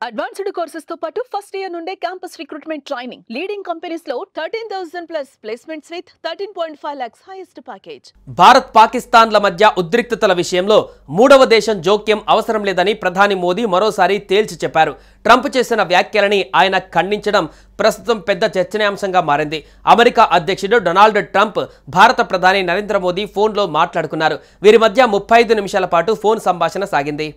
Advanced courses తో పాటు first year నుండే campus recruitment training leading companies లో 13,000 plus placements with 13.5 lakhs highest package. Bharat పాకిస్తాన్ల మధ్య ఉద్రిక్తతల విషయంలో మూడవ దేశం జోక్యం అవసరం లేదని ప్రధాని మోదీ మరోసారి తేల్చి చెప్పారు. ట్రంప్ చేసిన వ్యాఖ్యలని ఆయన ఖండించడం ప్రస్తుతం పెద్ద చర్చనీయాంశంగా మారింది. అమెరికా అధ్యక్షుడు డొనాల్డ్ ట్రంప్ భారత ప్రధాని నరేంద్ర మోదీ ఫోన్లో మాట్లాడుకున్నారు. వీరి మధ్య 35 నిమిషాల పాటు ఫోన్ సంభాషణ సాగింది.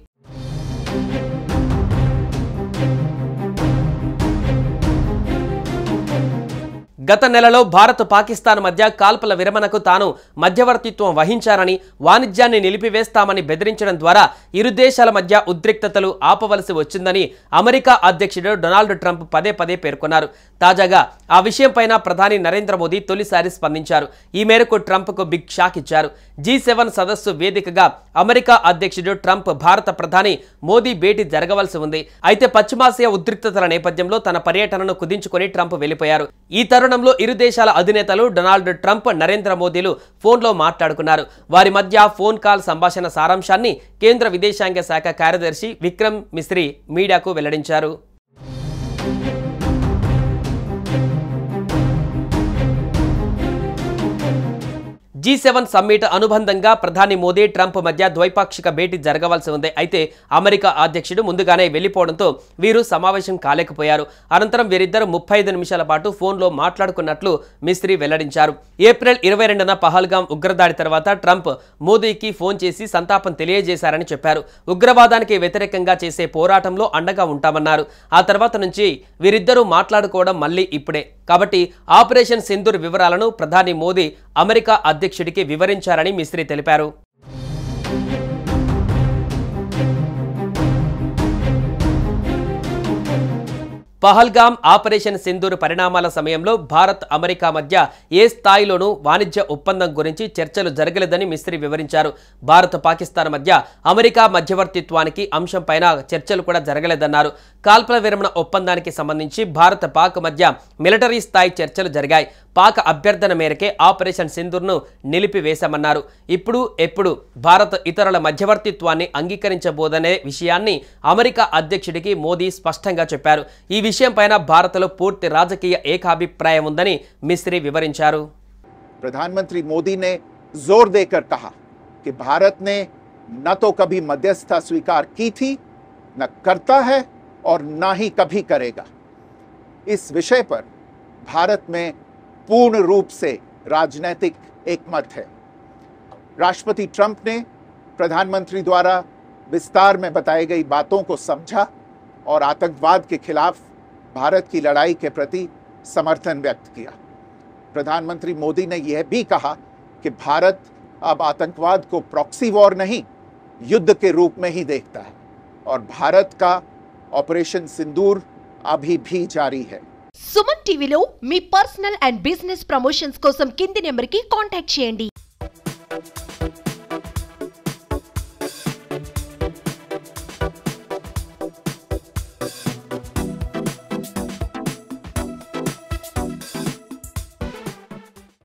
గత నెలలో భారత్ పాకిస్తాన్ మధ్య కాల్పుల విరమణకు తాను మధ్యవర్తిత్వం వహించారని, వాణిజ్యాన్ని నిలిపివేస్తామని బెదిరించడం ద్వారా ఇరు దేశాల మధ్య ఉద్రిక్తతలు ఆపవలసి వచ్చిందని అమెరికా అధ్యక్షుడు డొనాల్డ్ ట్రంప్ పదే పదే పేర్కొన్నారు. తాజాగా ఆ విషయంపైన ప్రధాని నరేంద్ర మోదీ తొలిసారి స్పందించారు. ఈ మేరకు ట్రంప్కు బిగ్ షాక్ ఇచ్చారు. G7 సదస్సు వేదికగా అమెరికా అధ్యక్షుడు ట్రంప్ భారత ప్రధాని మోదీ భేటీ జరగవలసి ఉంది. అయితే పశ్చిమాసియా ఉద్రిక్తతల నేపథ్యంలో తన పర్యటనను కుదించుకొని ట్రంప్ వెళ్లిపోయారు. ఈ తరుణంలో ఇరు దేశాల అధినేతలు డొనాల్డ్ ట్రంప్, నరేంద్ర మోదీలు ఫోన్లో మాట్లాడుకున్నారు. వారి మధ్య ఫోన్ కాల్ సంభాషణ సారాంశాన్ని కేంద్ర విదేశాంగ శాఖ కార్యదర్శి విక్రమ్ మిస్రీ మీడియాకు వెల్లడించారు. G7 సమ్మిట్ అనుబంధంగా ప్రధాని మోదీ, ట్రంప్ మధ్య ద్వైపాక్షిక భేటీ జరగవలసి ఉంది. అయితే అమెరికా అధ్యక్షుడు ముందుగానే వెళ్లిపోవడంతో వీరు సమావేశం కాలేకపోయారు. అనంతరం వీరిద్దరు 35 నిమిషాల పాటు ఫోన్లో మాట్లాడుకున్నట్లు మిస్రీ వెల్లడించారు. ఏప్రిల్ 22న పహల్గామ్ ఉగ్రదాడి తర్వాత ట్రంప్ మోదీకి ఫోన్ చేసి సంతాపం తెలియజేశారని చెప్పారు. ఉగ్రవాదానికి వ్యతిరేకంగా చేసే పోరాటంలో అండగా ఉంటామన్నారు. ఆ తర్వాత నుంచి వీరిద్దరూ మాట్లాడుకోవడం మళ్ళీ ఇప్పుడే. కాబట్టి ఆపరేషన్ సింధూర్ వివరాలను ప్రధాని మోదీ అమెరికా అధ్యక్షుడికి వివరించారని మిస్రీ తెలిపారు. పహల్గామ్ ఆపరేషన్ సింధూర్ పరిణామాల సమయంలో భారత్, అమెరికా మధ్య ఏ స్థాయిలోనూ వాణిజ్య ఒప్పందం గురించి చర్చలు జరగలేదని మిస్రీ వివరించారు. భారత్, పాకిస్తాన్ మధ్య అమెరికా మధ్యవర్తిత్వానికి అంశంపైన చర్చలు కూడా జరగలేదన్నారు. కాల్పుల విరమణ ఒప్పందానికి సంబంధించి భారత్, పాక్ మధ్య మిలిటరీ స్థాయి చర్చలు జరిగాయి. పాక్ అభ్యర్థన మేరకే ఆపరేషన్ సింధూర్ను నిలిపివేశామన్నారు. ఎప్పుడు భారత్ ఇతరుల మధ్యవర్తిత్వాన్ని అంగీకరించబోదనే విషయాన్ని అమెరికా అధ్యక్షుడికి మోదీ స్పష్టంగా చెప్పారు. ఈ విషయంపైన భారత్లో పూర్తి రాజకీయ ఏకాభిప్రాయం ఉందని మిస్రీ వివరించారు. प्रधानमंत्री मोदी ने जोर देकर कहा कि भारत ने न तो कभी मध्यस्थता स्वीकार की थी, न करता है और न ही कभी करेगा. इस विषय पर भारत में पूर्ण रूप से राजनीतिक एकमत है. राष्ट्रपति ट्रंप ने प्रधानमंत्री द्वारा विस्तार में बताई गई बातों को समझा और आतंकवाद के खिलाफ भारत की लड़ाई के प्रति समर्थन व्यक्त किया. प्रधानमंत्री मोदी ने यह भी कहा कि भारत अब आतंकवाद को प्रॉक्सी वॉर नहीं, युद्ध के रूप में ही देखता है और भारत का ऑपरेशन सिंदूर अभी भी जारी है. సుమన్ టీవీలో మీ పర్సనల్ అండ్ బిజినెస్ ప్రమోషన్స్ కోసం కింది నెంబర్కి కాంటాక్ట్ చేయండి.